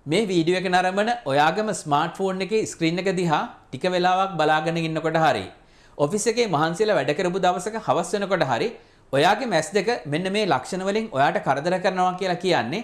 මේ වීඩියෝ එක නරඹන ඔයාගේම ස්මාර්ට්ෆෝන් එකේ ස්ක්‍රීන් එක දිහා ටික වෙලාවක් බලාගෙන ඉන්නකොට හරි ඔෆිස් එකේ මහන්සියලා වැඩ කරපු දවසක හවස් වෙනකොට හරි ඔයාගේ මැස් දෙක මෙන්න මේ ලක්ෂණ වලින් ඔයාට කරදර කරනවා කියලා කියන්නේ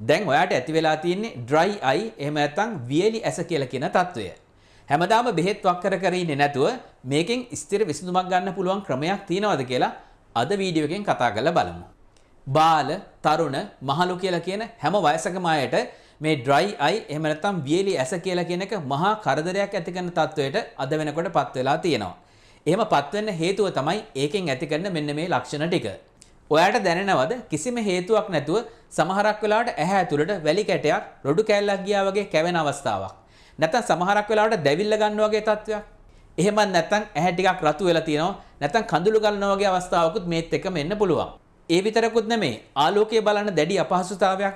දැන් ඔයාට ඇති වෙලා තියෙන්නේ dry eye එහෙම නැත්නම් වියලි ඇස කියලා කියන තත්වය. හැමදාම බෙහෙත් වක් කර ඉන්නේ නැතුව මේකෙන් ස්ථිර විසඳුමක් ගන්න පුළුවන් ක්‍රමයක් තියෙනවද කියලා අද වීඩියෝ එකෙන් කතා කරලා බලමු. බාල, තරුණ, මහලු කියලා කියන හැම වයසකම අයට මේ dry eye එහෙම නැත්නම් වියලි ඇස කියලා කියන එක මහා කරදරයක් ඇති කරන තත්වයට අද වෙනකොටපත් වෙලා තියෙනවා. එහෙමපත් වෙන්න හේතුව තමයි ඒකෙන් ඇති කරන මෙන්න මේ ලක්ෂණ ටික. ඔයාට දැනෙනවද කිසිම හේතුවක් නැතුව සමහරක් වෙලාවට ඇහැ ඇතුළට වැලි කැටයක් රොඩු කෑල්ලක් ගියා වගේ කැවෙන අවස්ථාවක්. නැත්නම් සමහරක් වෙලාවට දැවිල්ල ගන්නවා වගේ තත්වයක්. එහෙමත් නැත්නම් ඇහැ ටිකක් රතු වෙලා තියෙනවා. නැත්නම් කඳුළු ගලනවා වගේ අවස්ථාවකුත් මේත් එක්කම එන්න පුළුවන්. ඒ විතරකුත් නෙමෙයි ආලෝකය බලන්න දැඩි අපහසුතාවයක්.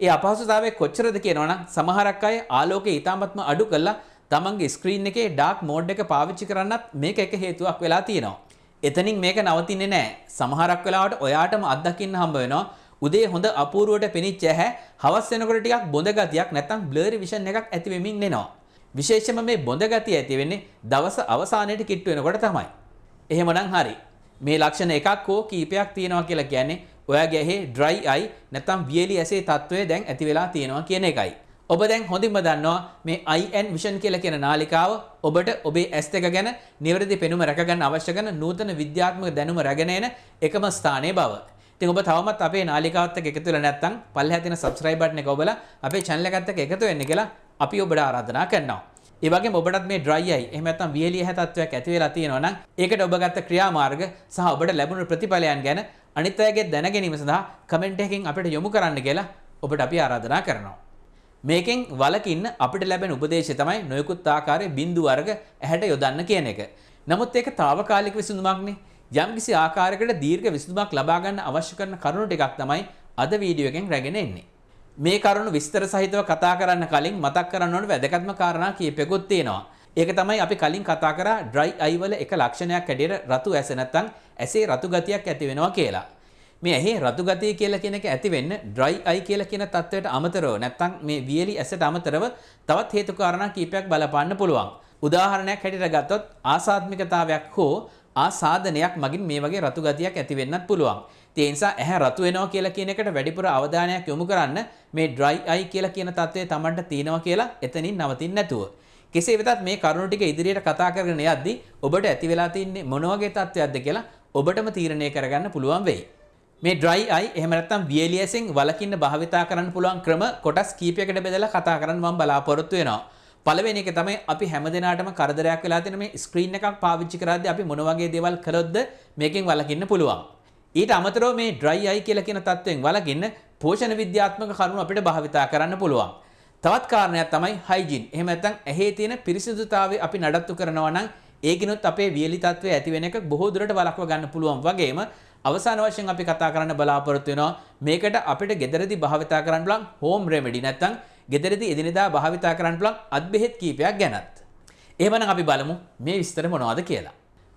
ඒ අපහසුතාවය කොච්චරද කියනවනම් සමහරක් අය ආලෝකය ඊටාත්ම අඩු කරලා තමන්ගේ ස්ක්‍රීන් එකේ ඩාර්ක් මෝඩ් එක පාවිච්චි කරන්නත් මේක එක හේතුවක් වෙලා තියෙනවා. එතනින් මේක නවතින්නේ නැහැ. සමහරක් වෙලාවට ඔයාටම අත්දකින්න හම්බ වෙනවා උදේ හොඳ අපූර්වවට පෙනිච්ච ඇහැ හවස් වෙනකොට ටිකක් බොඳ ගතියක් නැත්නම් බ්ලරි විෂන් එකක් ඇති වෙමින් එනවා. විශේෂයෙන්ම මේ බොඳ ගතිය ඇති වෙන්නේ දවස අවසානයේට කිට්ටු වෙනකොට තමයි. එහෙමනම් හරි. මේ ලක්ෂණ එකක් හෝ කීපයක් තියෙනවා කියලා කියන්නේ ඔයාගේ ඇහි dry eye නැත්නම් වියලි ඇසේ තත්වය දැන් ඇති වෙලා තියෙනවා කියන එකයි. ඔබ දැන් හොඳින්ම දන්නවා මේ IN Vision කියලා කියන නාලිකාව ඔබට ඔබේ ඇස් දෙක ගැන නිවැරදි පෙනුම රැක ගන්න අවශ්‍ය කරන නූතන විද්‍යාත්මක දැනුම රැගෙන එන එකම ස්ථානයේ බව. ඉතින් ඔබ තවමත් අපේ නාලිකාවත් එක්ක එකතු වෙලා නැත්නම් පල්ලෙහා තියෙන subscribe button එක ඔබලා අපේ channel එකත් එක්ක එකතු වෙන්න කියලා අපි ඔබට ආරාධනා කරනවා. ඒ වගේම ඔබටත් මේ dry eye එහෙම නැත්නම් වියලි ඇහැ තත්වයක් ඇති වෙලා තියෙනවා නම් ඒකට ඔබ ගත්ත ක්‍රියාමාර්ග සහ ඔබට ලැබුණු ප්‍රතිඵලයන් ගැන අනිත් අයගේ දැන ගැනීම සඳහා කමෙන්ට් එකකින් අපිට යොමු කරන්න කියලා ඔබට අපි ආරාධනා කරනවා. මේකෙන් වලකින්න අපිට ලැබෙන උපදේශය තමයි නොයෙකුත් ආකාරයේ බිඳු වර්ග ඇහැට යොදන්න කියන එක. නමුත් ඒක తాවකාලික විසඳුමක්නේ. යම්කිසි ආකාරයකට දීර්ඝ විසඳුමක් ලබා ගන්න අවශ්‍ය කරන කරුණු ටිකක් තමයි අද වීඩියෝ එකෙන් රැගෙන එන්නේ. මේ කරුණු විස්තර සහිතව කතා කරන්න කලින් මතක් කරන්න ඕන වැදගත්ම කාරණා කීපයක්ත් තියෙනවා. ඒක තමයි අපි කලින් කතා කරා dry eye වල එක ලක්ෂණයක් හැටියට රතු ඇස නැත්නම් ඇසේ රතු ගතියක් ඇති වෙනවා කියලා. මේ ඇහි රතු ගතිය කියලා කියන එක ඇති වෙන්න dry eye කියලා කියන තත්වයට අමතරව නැත්නම් මේ වියලි ඇසට අමතරව තවත් හේතු කාරණා කීපයක් බලපාන්න පුළුවන්. උදාහරණයක් හැටියට ගත්තොත් ආසාත්මිකතාවයක් හෝ ආසාදනයක් මගින් මේ වගේ රතු ගතියක් ඇති වෙන්නත් පුළුවන්. ඒ නිසා ඇහැ රතු වෙනවා කියලා කියන එකට වැඩිපුර අවධානයක් යොමු කරන්න මේ dry eye කියලා කියන තත්වය Tamanට තියෙනවා කියලා එතනින් නවතින්න නැතුව. කෙසේ වෙතත් මේ කරුණු ටික ඉදිරියට කතා කරගෙන යද්දී ඔබට ඇති වෙලා තින්නේ මොන වගේ තත්වයක්ද කියලා ඔබටම තීරණය කරගන්න පුළුවන් වෙයි. මේ dry eye එහෙම නැත්නම් වියලි ඇසෙන් වළකින්න භාවිතා කරන්න පුළුවන් ක්‍රම කොටස් කීපයකට බෙදලා කතා කරන්න මම බලාපොරොත්තු වෙනවා. පළවෙනි එක තමයි අපි හැමදෙනාටම කරදරයක් වෙලා තියෙන මේ ස්ක්‍රීන් එකක් පාවිච්චි කරද්දී අපි මොන වගේ දේවල් කළොත්ද මේකෙන් වළකින්න පුළුවන්. ඊට අමතරව මේ dry eye කියලා කියන තත්වයෙන් වළකින්න පෝෂණ විද්‍යාත්මක කරුණු අපිට භාවිතා කරන්න පුළුවන්. තවත් කාරණයක් තමයි hygiene. එහෙම නැත්නම් ඇහි තියෙන පිරිසිදුතාවය අපි නඩත්තු කරනවා නම් ඒකිනුත් අපේ වියලි තත්වය ඇති වෙන එක බොහෝ දුරට වළක්ව ගන්න පුළුවන් වගේම අවසාන වශයෙන් අපි කතා කරන්න බලාපොරොත්තු වෙනවා මේකට අපිට ගෙදරදී භාවිතා කරන්න පුළුවන් home remedy නැත්නම් ගෙදරදී එදිනෙදා භාවිතා කරන්න පුළුවන් අත්බෙහෙත් කීපයක් ගැනත්. එහෙමනම් අපි බලමු මේ විස්තර මොනවද කියලා.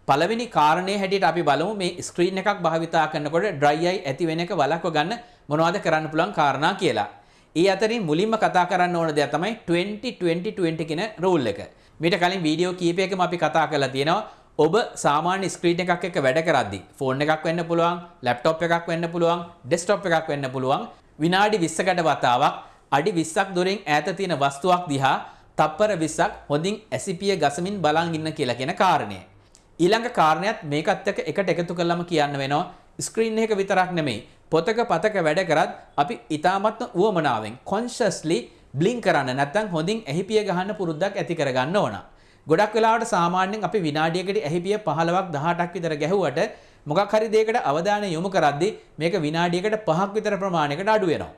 පළවෙනි කාරණේ හැටියට අපි බලමු මේ ස්ක්‍රීන් එකක් භාවිතා කරනකොට dry eye ඇති වෙන එක වළක්ව ගන්න මොනවද කරන්න පුළුවන් කාරණා කියලා. ඊ අතරින් මුලින්ම කතා කරන්න ඕන දේ තමයි 20-20-20 කියන රූල් එක. මීට කලින් වීඩියෝ කීපයකම අපි කතා කරලා තියෙනවා ඔබ සාමාන්‍ය ස්ක්‍රීන් එකක් එක්ක වැඩ කරද්දී ෆෝන් එකක් වෙන්න පුළුවන්, ලැප්ටොප් එකක් වෙන්න පුළුවන්, ඩෙස්ක්ටොප් එකක් වෙන්න පුළුවන් විනාඩි 20කට වතාවක් අඩි 20ක් දුරින් ඈත තියෙන වස්තුවක් දිහා තප්පර 20ක් හොඳින් ඇසිපිය ගසමින් බලන් ඉන්න කියලා කියන කාරණය. ඊළඟ කාරණයක් මේකත් එක්ක එකට එකතු කළාම කියන්න වෙනවා ස්ක්‍රීන් එක විතරක් නෙමෙයි පොතක පතක වැඩ කරත් අපි ඊටාත්ම උවමනාවෙන් consciously blink කරන්න නැත්නම් හොඳින් ඇහිපිය ගහන්න පුරුද්දක් ඇති කරගන්න ඕන. ගොඩක් වෙලාවට සාමාන්‍යයෙන් අපි විනාඩියකට ඇහිපිය 15ක් 18ක් විතර ගැහුවට මොකක් හරි දෙයකට අවධානය යොමු කරද්දී මේක විනාඩියකට 5ක් විතර ප්‍රමාණයකට අඩු වෙනවා.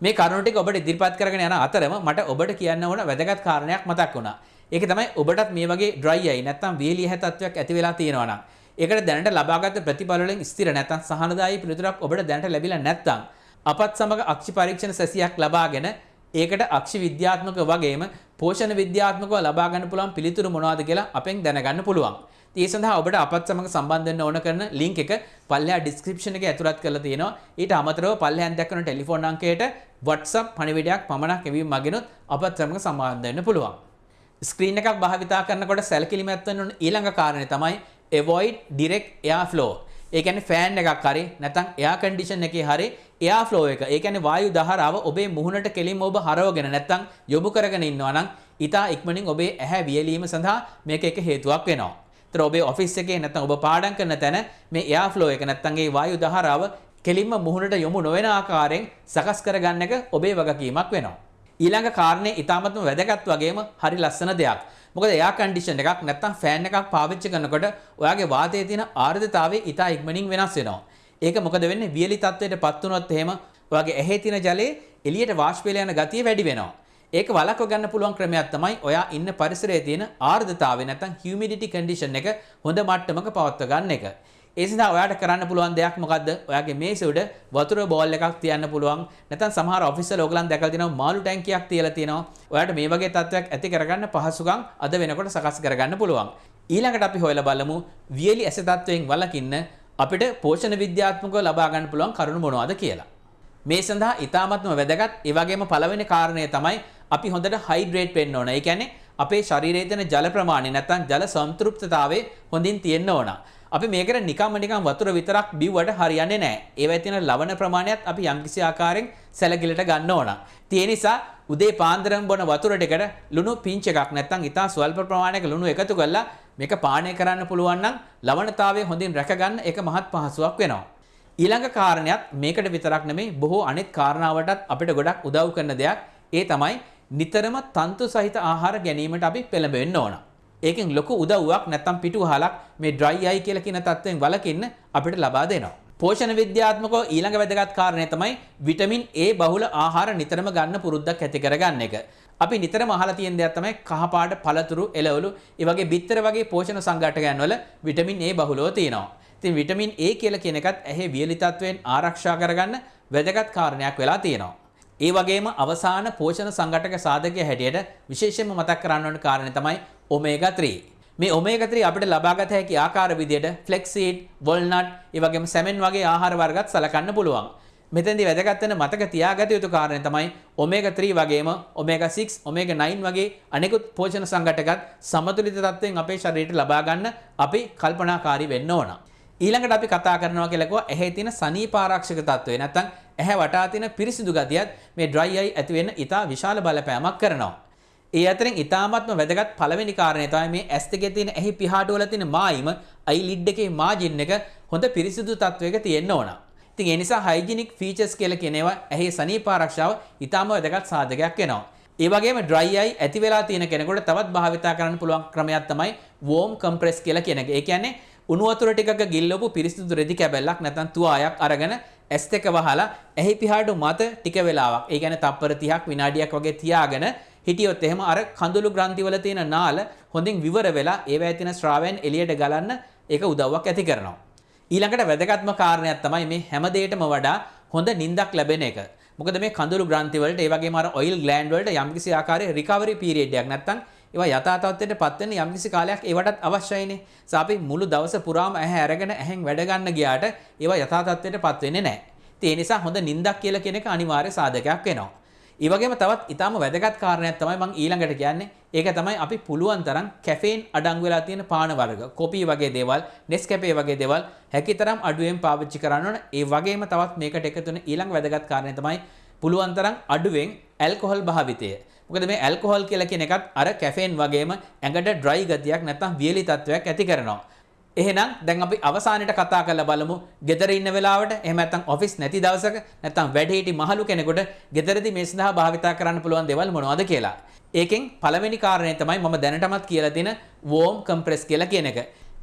මේ කරුණු ටික ඔබට ඉදිරිපත් කරගෙන යන අතරම මට ඔබට කියන්න ඕන වැදගත් කාරණයක් මතක් වුණා. ඒක තමයි ඔබටත් මේ වගේ dry eye නැත්නම් වියලි ඇහැ තත්වයක් ඇති වෙලා තියෙනවා නම් ඒකට දැනට ලබාගත් ප්‍රතිඵල වලින් ස්ථිර නැත්නම් සහනදායී පිළිතුරක් ඔබට දැනට ලැබිලා නැත්නම් අපත් සමග අක්ෂි පරීක්ෂණ සැසියක් ලබාගෙන ඒකට අක්ෂි විද්‍යාත්මක වගේම පෝෂණ විද්‍යාත්මකව ලබා ගන්න පුළුවන් පිළිතුරු මොනවද කියලා අපෙන් දැනගන්න පුළුවන්. ඒ සඳහා ඔබට අපත් සමග සම්බන්ධ වෙන්න ඕන කරන link එක පල්ලෙහා description එකේ ඇතුළත් කරලා තියෙනවා. ඊට අමතරව පල්ලෙහාන් දක්වන ටෙලිෆෝන් අංකයට WhatsApp පණිවිඩයක් පමණක් එවීම මගිනුත් අපත් සමග සම්බන්ධ වෙන්න පුළුවන්. ස්ක්‍රීන් එකක් භාවිතා කරනකොට සැලකිලිමත් වෙන්න ඕන ඊළඟ කාරණේ තමයි avoid direct air flow. ඒ කියන්නේ ෆෑන් එකක් හරි නැත්නම් එයා කන්ඩිෂන් එකේ හරි එයා ෆ්ලෝ එක. ඒ කියන්නේ වායු දහරාව ඔබේ මුහුණට කෙලින්ම ඔබ හරවගෙන නැත්නම් යොමු කරගෙන ඉන්නවා නම් ඊටා ඉක්මනින් ඔබේ ඇහැ වියලීම සඳහා මේක එක හේතුවක් වෙනවා. ඒතර ඔබේ ඔෆිස් එකේ නැත්නම් ඔබ පාඩම් කරන තැන මේ එයා ෆ්ලෝ එක නැත්නම් ඒ වායු දහරාව කෙලින්ම මුහුණට යොමු නොවන ආකාරයෙන් සකස් කරගන්න එක ඔබේ වගකීමක් වෙනවා. ඊළඟ කාරණේ ඊටාත්ම වැදගත් වගේම හරි ලස්සන දෙයක්. මොකද එයා කන්ඩිෂන් එකක් නැත්නම් ෆෑන් එකක් පාවිච්චි කරනකොට ඔයාගේ වාතයේ තියෙන ආර්ද්‍රතාවය ඊටා ඉක්මනින් වෙනස් වෙනවා. ඒක මොකද වෙන්නේ වියලි තත්ත්වයට පත් වුණොත් එහෙම ඔයාගේ ඇහි තියෙන ජලයේ එළියට වාෂ්ප වෙලා යන ගතිය වැඩි වෙනවා. ඒක වළක්ව ගන්න පුළුවන් ක්‍රමයක් තමයි ඔයා ඉන්න පරිසරයේ තියෙන ආර්ද්‍රතාවය නැත්නම් humidity condition එක හොඳ මට්ටමක පවත්වා ගන්න එක. ඒ සඳහා ඔයාට කරන්න පුළුවන් දෙයක් මොකද්ද? ඔයාගේ මේසෙ උඩ වතුර බෝල් එකක් තියන්න පුළුවන්. නැත්නම් සමහර ඔෆිස් වල ඕගලන් දැකලා තියෙනවා මාළු ටැංකියක් තියලා තියෙනවා. ඔයාට මේ වගේ තත්ත්වයක් ඇති කරගන්න පහසුකම් අද වෙනකොට සකස් කරගන්න පුළුවන්. ඊළඟට අපි හොයලා බලමු වියලි ඇස තත්ත්වයෙන් වළකින්න අපිට පෝෂණ විද්‍යාත්මකව ලබා ගන්න පුළුවන් කරුණු මොනවද කියලා. මේ සඳහා ඊටාත්ම වැදගත් ඒ වගේම පළවෙනි කාරණය තමයි අපි හොඳට හයිඩ්‍රේට් වෙන්න ඕන. ඒ කියන්නේ අපේ ශරීරයේ තියෙන ජල ප්‍රමාණය නැත්නම් ජල සම්තෘප්තතාවය හොඳින් තියෙන්න ඕන. අපි මේකට නිකම්ම වතුර විතරක් බිව්වට හරියන්නේ නැහැ. ඒවැය තියෙන ලවණ ප්‍රමාණයත් අපි යම්කිසි ආකාරයෙන් සැලකිලිට ගන්න ඕන. ඒ නිසා උදේ පාන්දරම බොන වතුර ටිකට ලුණු පිංච් එකක් නැත්නම් ඊටා ස්වල්ප ප්‍රමාණයක ලුණු එකතු කරලා මේක පානය කරන්න පුළුවන් නම් ලවණතාවය හොඳින් රැක ගන්න ඒක මහත් පහසුවක් වෙනවා. ඊළඟ කාරණයක් මේකට විතරක් නෙමෙයි බොහෝ අනෙක් කාරණාවටත් අපිට ගොඩක් උදව් කරන දෙයක්. ඒ තමයි නිතරම තන්තු සහිත ආහාර ගැනීමට අපි පෙළඹෙන්න ඕන. ඒකෙන් ලොකු උදව්වක් නැත්තම් පිටුවහලක් මේ dry eye කියලා කියන තත්ත්වයෙන් වළකින්න අපිට ලබා දෙනවා. පෝෂණ විද්‍යාත්මකව ඊළඟ වැදගත් කාරණය තමයි විටමින් A බහුල ආහාර නිතරම ගන්න පුරුද්දක් ඇති කරගන්න එක. අපි නිතරම අහලා තියෙන දෙයක් තමයි කහපාට පළතුරු, එළවලු, ඒ වගේ බිත්තර වගේ පෝෂණ සංඝටකයන් වල විටමින් A බහුලව තියෙනවා. ඉතින් විටමින් A කියලා කියන එකත් ඇහි වියලි තත්වයෙන් ආරක්ෂා කරගන්න වැදගත් කාරණයක් වෙලා තියෙනවා. ඒ වගේම අවසාන පෝෂණ සංඝටක සාධකයේ හැටියට විශේෂයෙන්ම මතක් කරන්න ඕන කාරණේ තමයි ඔමේගා 3. මේ ඔමේගා 3 අපිට ලබාගත හැකි ආකාර විදියට ෆ්ලැක්සීඩ්, වොල්නට්, ඒ වගේම සැමෙන් වගේ ආහාර වර්ගත් සලකන්න පුළුවන්. මෙතෙන්දී වැදගත් වෙන මතක තියාගත යුතු කාරණේ තමයි ඔමේගා 3 වගේම ඔමේගා 6, ඔමේගා 9 වගේ අනෙකුත් පෝෂණ සංඝටකත් සමතුලිත තත්ත්වයෙන් අපේ ශරීරයට ලබා ගන්න අපි කල්පනාකාරී වෙන්න ඕන. ඊළඟට අපි කතා කරනවා කියලා කිව්වා ඇහි තියෙන සනීප ආරක්ෂක තත්ත්වය නැත්නම් ඇහැ වටා තියෙන පිරිසිදු ගතියත් මේ dry eye ඇති වෙන්න ඉතා විශාල බලපෑමක් කරනවා. ඒ අතරින් ඉතාමත්ම වැදගත් පළවෙනි කාරණය තමයි මේ ඇස් දෙකේ තියෙන ඇහි පිහාටු වල තියෙන මායිම eyelid එකේ මාජින් එක හොඳ පිරිසිදු තත්වයක තියෙන්න ඕන. ඉතින් ඒ නිසා hygienic features කියලා කියන ඒවා ඇහි සනීප ආරක්ෂාව ඉතාම වැදගත් සාධකයක් වෙනවා. ඒ වගේම dry eye ඇති වෙලා තියෙන කෙනෙකුට තවත් භාවිතා කරන්න පුළුවන් ක්‍රමයක් තමයි warm compress කියලා කියන එක. ඒ කියන්නේ උණු වතුර ටිකක ගිල්ලවපු පිරිසිදු රෙදි කැබැල්ලක් නැත්නම් තුවායක් අරගෙන ඇස් දෙක වහලා ඇහි පිහාටු මත ටික වෙලාවක් ඒ කියන්නේ තප්පර 30ක් විනාඩියක් වගේ තියාගෙන හිටියොත් එහෙම අර කඳුළු ග්‍රන්ථිවල තියෙන නාල හොඳින් විවර වෙලා ඒවැය තියෙන ශ්‍රාවයන් එළියට ගලන්න ඒක උදව්වක් ඇති කරනවා. ඊළඟට වැදගත්ම කාරණයක් තමයි මේ හැම දෙයකටම වඩා හොඳ නිින්දක් ලැබෙන එක. මොකද මේ කඳුළු ග්‍රන්ථි වලට ඒ වගේම අර ඔයිල් ග්ලෑන්ඩ් වලට යම්කිසි ආකාරයේ රිකවරි පීරියඩ් එකක් නැත්තම් ඒවා යථා තත්ත්වයට පත් වෙන්න යම්කිසි කාලයක් ඒවටත් අවශ්‍යයිනේ. අපි මුළු දවස පුරාම ඇහැ අරගෙන ඇහෙන් වැඩ ගන්න ගියාට ඒවා යථා තත්ත්වයට පත් වෙන්නේ නැහැ. ඒ නිසා හොඳ නිින්දක් කියලා කියන එක අනිවාර්ය සාධකයක් වෙනවා. ඒ වගේම තවත් ඊටාම වැදගත් කාරණයක් තමයි මම ඊළඟට කියන්නේ. ඒක තමයි අපි පුළුවන් තරම් කැෆේන් අඩංගු වෙලා තියෙන පාන වර්ග, කොපි වගේ දේවල්, නෙස්කැෆේ වගේ දේවල් හැකිතරම් අඩුවෙන් පාවිච්චි කරන්න ඕන. ඒ වගේම තවත් මේකට එකතු වෙන ඊළඟ වැදගත් කාරණය තමයි පුළුවන් තරම් අඩුවෙන් ඇල්කොහොල් භාවිතය. මොකද මේ ඇල්කොහොල් කියලා කියන එකත් අර කැෆේන් වගේම ඇඟට ඩ්‍රයි ගතියක් නැත්නම් වියලි තත්වයක් ඇති කරනවා. එහෙනම් දැන් අපි අවසානයේට කතා කරලා බලමු ගෙදර ඉන්න වෙලාවට එහෙම නැත්නම් ඔෆිස් නැති දවසක නැත්නම් වැඩහිටි මහලු කෙනෙකුට ගෙදරදී මේ සඳහා භාවිතා කරන්න පුළුවන් දේවල් මොනවද කියලා. ඒකෙන් පළවෙනි කාරණය තමයි මම දැනටමත් කියලා තියෙන warm compress කියලා කියන එක.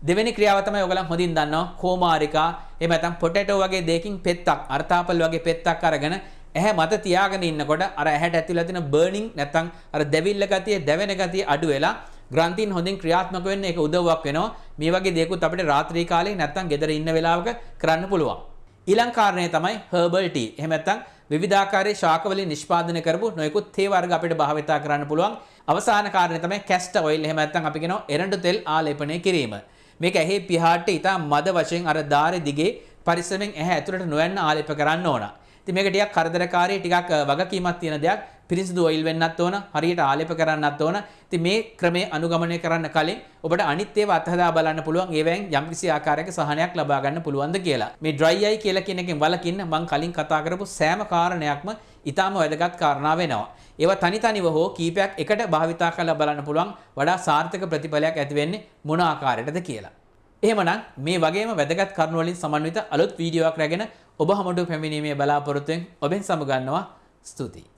දෙවෙනි ක්‍රියාව තමයි ඔයගලන් හොඳින් දන්නවා කෝමාරිකා එහෙම නැත්නම් පොටේටෝ වගේ දෙයකින් පෙත්තක් අර්ථාපල් වගේ පෙත්තක් අරගෙන ඇහැ මත තියාගෙන ඉන්නකොට අර ඇහැට ඇතුළේ තියෙන බර්නින් නැත්නම් අර දැවිල්ල ගතිය දැවෙන ගතිය අඩු වෙලා ග්‍රන්ථීන් හොඳින් ක්‍රියාත්මක වෙන්න ඒක උදව්වක් වෙනවා. මේ වගේ දේකුත් අපිට රාත්‍රී කාලේ නැත්නම් ගෙදර ඉන්න වෙලාවක කරන්න පුළුවන්. ඊළඟ කාරණය තමයි herbal tea. එහෙම නැත්නම් විවිධාකාරයේ ශාක වලින් නිෂ්පාදනය කරපු නොයෙකුත් තේ වර්ග අපිට භාවිතා කරන්න පුළුවන්. අවසාන කාරණේ තමයි කැස්ටර් ඔයිල්. එහෙම නැත්නම් අපි කියනවා එරඬු තෙල් ආලේපනය කිරීම. මේක ඇහි පිහාට ඉතා මද වශයෙන් අර ධාරේ දිගේ පරිස්සමෙන් ඇහැ ඇතුළට නොයන්න ආලේප කරන්න ඕන. ඉතින් මේක ටිකක් කරදරකාරී ටිකක් වගකීමක් තියෙන දෙයක්. පිරිසිදු ඔයිල් වෙන්නත් ඕන, හරියට ආලේප කරන්නත් ඕන. ඉතින් මේ ක්‍රමයේ අනුගමනය කරන්න කලින් ඔබට අනිත් ඒවා අත්හදා බලන්න පුළුවන්. ඒවෙන් යම්කිසි ආකාරයක සහනයක් ලබා ගන්න පුළුවන්ද කියලා. මේ dry eye කියලා කියන එකෙන් වළකින්න මම කලින් කතා කරපු සෑම කාරණයක්ම ඊටාම වැදගත් කාරණා වෙනවා. ඒවා තනි හෝ කීපයක් එකට භාවිතා කරලා බලන්න පුළුවන් වඩා සාර්ථක ප්‍රතිඵලයක් ඇති වෙන්නේ මොන ආකාරයකටද කියලා. එහෙමනම් මේ වගේම වැදගත් කරුණු වලින් සමන්විත අලුත් වීඩියෝවක් රැගෙන ඔබ හමුවට පැමිණීමේ බලාපොරොත්තුෙන් ඔබෙන් සමුගන්නවා. ස්තුතියි.